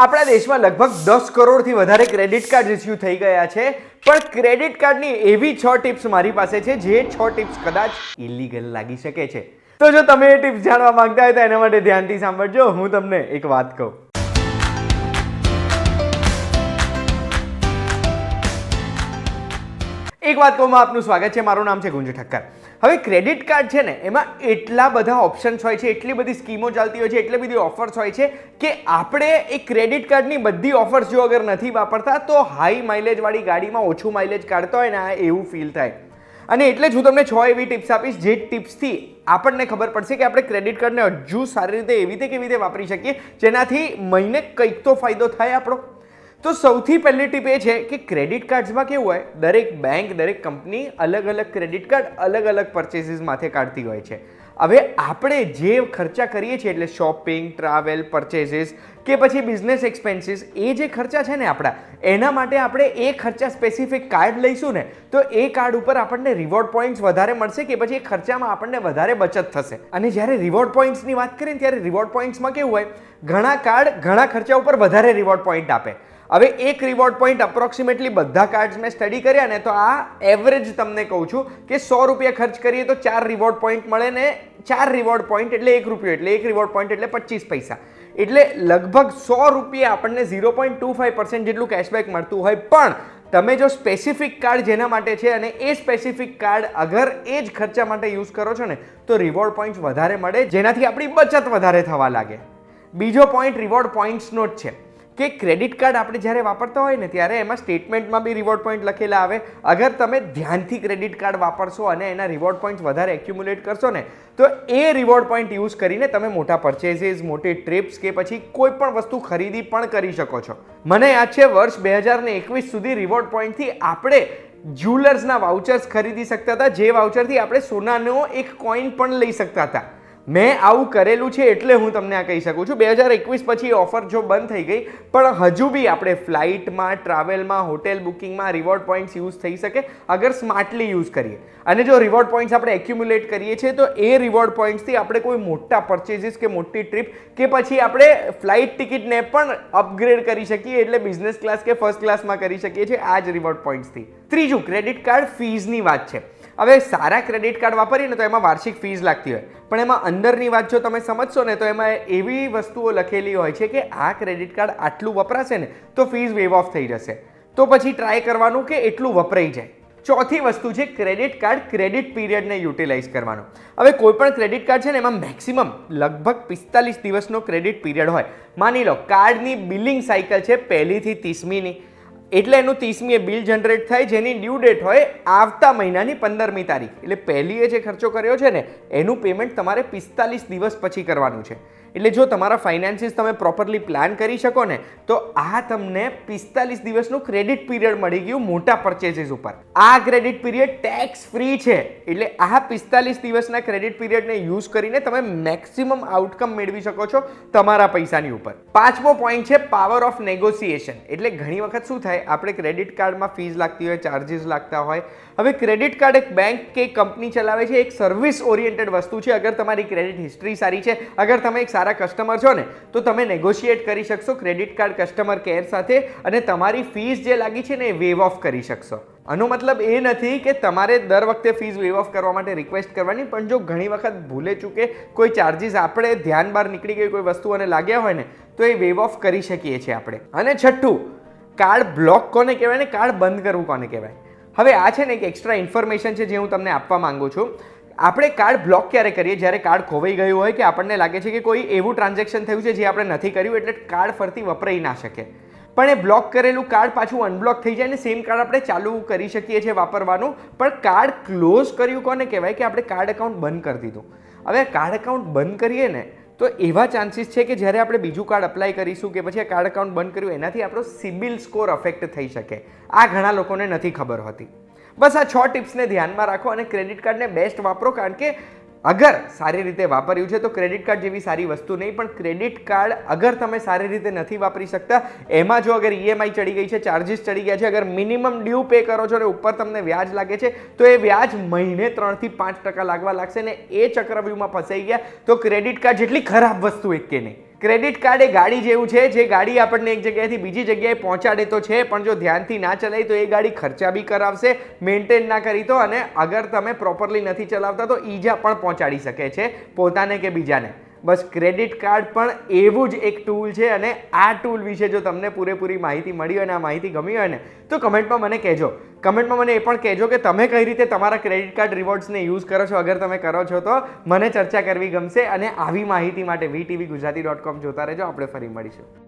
આપણા દેશમાં લગભગ 10 કરોડથી વધારે ક્રેડિટ કાર્ડ ઇસ્યુ થઈ ગયા છે, પણ ક્રેડિટ કાર્ડની એવી 6 ટિપ્સ મારી પાસે છે જે 6 ટિપ્સ કદાચ ઇલીગલ લાગી શકે છે. તો જો તમે એ ટિપ્સ જાણવા માંગતા હોય તો એના માટે ધ્યાનથી સાંભળજો. હું તમને એક વાત કહું. એક વાત કહું, આપનું સ્વાગત છે. મારું નામ છે ગુંજ ઠક્કર. હવે ક્રેડિટ કાર્ડ છે ને, એમાં એટલા બધા ઓપ્શન્સ હોય છે, એટલી બધી સ્કીમો ચાલતી હોય છે, એટલી બધી ઓફર્સ હોય છે કે આપણે એ ક્રેડિટ કાર્ડની બધી ઓફર્સ જો અગર નથી વાપરતા તો હાઈ માઇલેજ વાળી ગાડીમાં ઓછું માઇલેજ કાઢતા હોય ને એવું ફીલ થાય. અને એટલે જ હું તમને 6 એવી ટિપ્સ આપીશ જે ટિપ્સથી આપણને ખબર પડશે કે આપણે ક્રેડિટ કાર્ડને હજુ સારી રીતે એવી રીતે કેવી રીતે વાપરી શકીએ જેનાથી મહિને કંઈક તો ફાયદો થાય આપણો. તો સૌથી પહેલી ટીપ એ છે કે ક્રેડિટ કાર્ડ્સમાં કેવું હોય, દરેક બેંક, દરેક કંપની અલગ અલગ ક્રેડિટ કાર્ડ અલગ અલગ પરચેસીસ માથે કાઢતી હોય છે. હવે આપણે જે ખર્ચા કરીએ છીએ એટલે શોપિંગ, ટ્રાવેલ, પરચેસીસ કે પછી બિઝનેસ એક્સપેન્સીસ, એ જે ખર્ચા છે ને આપણા, એના માટે આપણે એ ખર્ચા સ્પેસિફિક કાર્ડ લઈશું ને તો એ કાર્ડ ઉપર આપણને રિવોર્ડ પોઈન્ટ્સ વધારે મળશે કે પછી એ ખર્ચામાં આપણને વધારે બચત થશે. અને જ્યારે રિવોર્ડ પોઈન્ટ્સની વાત કરીએ ત્યારે રિવોર્ડ પોઈન્ટ્સમાં કેવું હોય, ઘણા કાર્ડ ઘણા ખર્ચા ઉપર વધારે રિવોર્ડ પોઈન્ટ આપે. હવે એક રિવોર્ડ પોઈન્ટ અપ્રોક્સિમેટલી બધા કાર્ડ્સ મેં સ્ટડી કર્યા ને તો આ એવરેજ તમને કહું છું કે 100 રૂપિયા ખર્ચ કરીએ તો 4 રિવોર્ડ પોઈન્ટ મળે ને 4 રિવોર્ડ પોઈન્ટ એટલે 1 રૂપિયો, એટલે 1 રિવોર્ડ પોઈન્ટ એટલે 25 પૈસા, એટલે લગભગ 100 રૂપિયા આપણને 0.25% જેટલું કેશબેક મળતું હોય. પણ તમે જો સ્પેસિફિક કાર્ડ જેના માટે છે અને એ સ્પેસિફિક કાર્ડ અગર એ જ ખર્ચા માટે યુઝ કરો છો ને તો રિવોર્ડ પોઈન્ટ્સ વધારે મળે, જેનાથી આપણી બચત વધારે થવા લાગે. બીજો પોઈન્ટ રિવોર્ડ પોઈન્ટ્સનો જ છે કે ક્રેડિટ કાર્ડ આપણે જ્યારે વાપરતા હોય ને ત્યારે એમાં સ્ટેટમેન્ટમાં બી રિવોર્ડ પોઈન્ટ લખેલા આવે. અગર તમે ધ્યાનથી ક્રેડિટ કાર્ડ વાપરશો અને એના રિવોર્ડ પોઈન્ટ વધારે એક્યુમ્યુલેટ કરશો ને તો એ રિવોર્ડ પોઈન્ટ યુઝ કરીને તમે મોટા પરચેસીસ, મોટી ટ્રીપ્સ કે પછી કોઈ પણ વસ્તુ ખરીદી પણ કરી શકો છો. મને યાદ છે વર્ષ 2021 સુધી રિવોર્ડ પોઈન્ટથી આપણે જ્વેલર્સના વાઉચર્સ ખરીદી શકતા હતા, જે વાઉચરથી આપણે સોનાનો એક કોઈન પણ લઈ શકતા હતા. મેં આવું કરેલું છે એટલે હું તમને આ કહી શકું છું. 2021 પછી ઓફર જો બંધ થઈ ગઈ પણ હજુ બી આપણે ફ્લાઇટમાં, ટ્રાવેલમાં, હોટેલ બુકિંગમાં રિવોર્ડ પોઈન્ટ્સ યુઝ થઈ શકે અગર સ્માર્ટલી યુઝ કરીએ. અને જો રિવોર્ડ પોઈન્ટ્સ આપણે એક્યુમ્યુલેટ કરીએ છીએ તો એ રિવોર્ડ પોઈન્ટ્સથી આપણે કોઈ મોટા પરચેસીસ કે મોટી ટ્રીપ કે પછી આપણે ફ્લાઇટ ટિકિટને પણ અપગ્રેડ કરી શકીએ, એટલે બિઝનેસ ક્લાસ કે ફર્સ્ટ ક્લાસમાં કરી શકીએ છીએ આ જ રિવોર્ડ પોઈન્ટ્સથી. ત્રીજું, ક્રેડિટ કાર્ડ ફીઝની વાત છે. હવે સારા ક્રેડિટ કાર્ડ વાપરીએ ને તો એમાં વાર્ષિક ફીસ લાગતી હોય, પણ એમાં અંદરની વાત જો તમે સમજશો ને તો એમાં એવી વસ્તુઓ લખેલી હોય છે કે આ ક્રેડિટ કાર્ડ આટલું વપરાશે ને તો ફીસ વેવ ઓફ થઈ જશે. તો પછી ટ્રાય કરવાનું કે એટલું વપરાઈ જાય. ચોથી વસ્તુ છે ક્રેડિટ કાર્ડ ક્રેડિટ પીરિયડને યુટિલાઇઝ કરવાનો. હવે કોઈ પણ ક્રેડિટ કાર્ડ છે ને એમાં મેક્સિમમ લગભગ 45 દિવસનો ક્રેડિટ પીરિયડ હોય. માની લો કાર્ડની બિલિંગ સાયકલ છે 1લી થી 30મીની, એટલે એનું 30મીએ બિલ જનરેટ થાય જેની ડ્યુ ડેટ હોય આવતા મહિનાની 15મી તારીખ. એટલે પહેલીએ જે ખર્ચો કર્યો છે ને એનું પેમેન્ટ તમારે 45 દિવસ પછી કરવાનું છે. એટલે જો તમારા ફાઇનાન્સીસ તમે પ્રોપરલી પ્લાન કરી શકો ને તો આ તમને 45 દિવસનું ક્રેડિટ પીરિયડ મળી ગયું મોટા પરચેસીસ ઉપર. આ ક્રેડિટ પીરિયડ ટેક્સ ફ્રી છે, એટલે આ 45 દિવસના ક્રેડિટ પીરિયડને યુઝ કરીને તમે મેક્સિમમ આઉટકમ મેળવી શકો છો તમારા પૈસાની ઉપર. પાંચમો પોઈન્ટ છે પાવર ઓફ નેગોશિએશન. એટલે ઘણી વખત શું થાય, આપણે ક્રેડિટ કાર્ડમાં ફીસ લાગતી હોય, ચાર્જીસ લાગતા હોય. હવે ક્રેડિટ કાર્ડ એક બેંક કે કંપની ચલાવે છે, એક સર્વિસ ઓરિએન્ટેડ વસ્તુ છે. અગર તમારી ક્રેડિટ હિસ્ટ્રી સારી છે, અગર તમે એક સારા કસ્ટમર છો ને તો તમે નેગોશિએટ કરી શકશો ક્રેડિટ કાર્ડ કસ્ટમર કેર સાથે અને તમારી ફીસ જે લાગી છે ને એ વેવ ઓફ કરી શકશો. આનો મતલબ એ નથી કે તમારે દર વખતે ફીસ વેવ ઓફ કરવા માટે રિક્વેસ્ટ કરવાની, પણ જો ઘણી વખત ભૂલે ચૂકે કોઈ ચાર્જીસ આપણે ધ્યાન બહાર નીકળી ગઈ કોઈ વસ્તુ અને લાગ્યા હોય ને તો એ વેવ ઓફ કરી શકીએ છીએ આપણે. અને છઠ્ઠું, કાર્ડ બ્લોક કોને કહેવાય ને કાર્ડ બંધ કરવું કોને કહેવાય. હવે આ છે ને એક એક્સ્ટ્રા ઇન્ફોર્મેશન છે જે હું તમને આપવા માંગુ છું. આપણે કાર્ડ બ્લોક ક્યારે કરીએ, જ્યારે કાર્ડ ખોવાઈ ગયું હોય કે આપણને લાગે છે કે કોઈ એવું ટ્રાન્ઝેક્શન થયું છે જે આપણે નથી કર્યું એટલે કાર્ડ ફરતી વપરાઈ ના શકે. પણ એ બ્લોક કરેલું કાર્ડ પાછું અનબ્લોક થઈ જાય ને સેમ કાર્ડ આપણે ચાલુ કરી શકીએ છીએ વાપરવાનું. પણ કાર્ડ ક્લોઝ કર્યું કોને કહેવાય કે આપણે કાર્ડ એકાઉન્ટ બંધ કરી દીધું. હવે કાર્ડ એકાઉન્ટ બંધ કરીએ ને તો એવા ચાન્સીસ છે કે જ્યારે આપણે બીજું કાર્ડ અપ્લાય કરીશું કે પછી આ કાર્ડ એકાઉન્ટ બંધ કર્યું એનાથી આપણો સિબિલ સ્કોર અફેક્ટ થઈ શકે. આ ઘણા લોકોને નથી ખબર હોતી. બસ આ 6 ટિપ્સને ધ્યાનમાં રાખો અને ક્રેડિટ કાર્ડને બેસ્ટ વાપરો, કારણ કે અગર સારી રીતે વાપર્યું છે તો ક્રેડિટ કાર્ડ જેવી સારી વસ્તુ નહીં, પણ ક્રેડિટ કાર્ડ અગર તમે સારી રીતે નથી વાપરી શકતા, એમાં જો અગર ઈએમઆઈ ચડી ગઈ છે, ચાર્જીસ ચડી ગયા છે, અગર મિનિમમ ડ્યુ પે કરો છો ને ઉપર તમને વ્યાજ લાગે છે તો એ વ્યાજ મહિને 3 થી 5% લાગવા લાગશે ને એ ચક્રવ્યૂહમાં ફસાઈ ગયા તો ક્રેડિટ કાર્ડ જેટલી ખરાબ વસ્તુ એક કે નહીં. ક્રેડિટ કાર્ડ એ ગાડી જેવું છે, જે ગાડી આપણને એક જગ્યાએથી બીજી જગ્યાએ પહોંચાડે તો છે, પણ જો ધ્યાનથી ના ચલાવી તો એ ગાડી ખર્ચા બી કરાવશે, મેન્ટેન ના કરી તો, અને અગર તમે પ્રોપરલી નથી ચલાવતા તો ઈજા પણ પહોંચાડી શકે છે પોતાને કે બીજાને. બસ ક્રેડિટ કાર્ડ પણ એવું જ એક ટૂલ છે, અને આ ટૂલ વિશે જો તમને પૂરેપૂરી માહિતી મળી હોય અને આ માહિતી ગમી હોય ને તો કમેન્ટમાં મને કહેજો. કમેન્ટમાં મને એ પણ કહેજો કે તમે કઈ રીતે તમારા ક્રેડિટ કાર્ડ રિવોર્ડ્સને યુઝ કરો છો. અગર તમે કરો છો તો મને ચર્ચા કરવી ગમશે, અને આવી માહિતી માટે VTVGujarati.com જોતા રહેજો. આપણે ફરી મળીશું.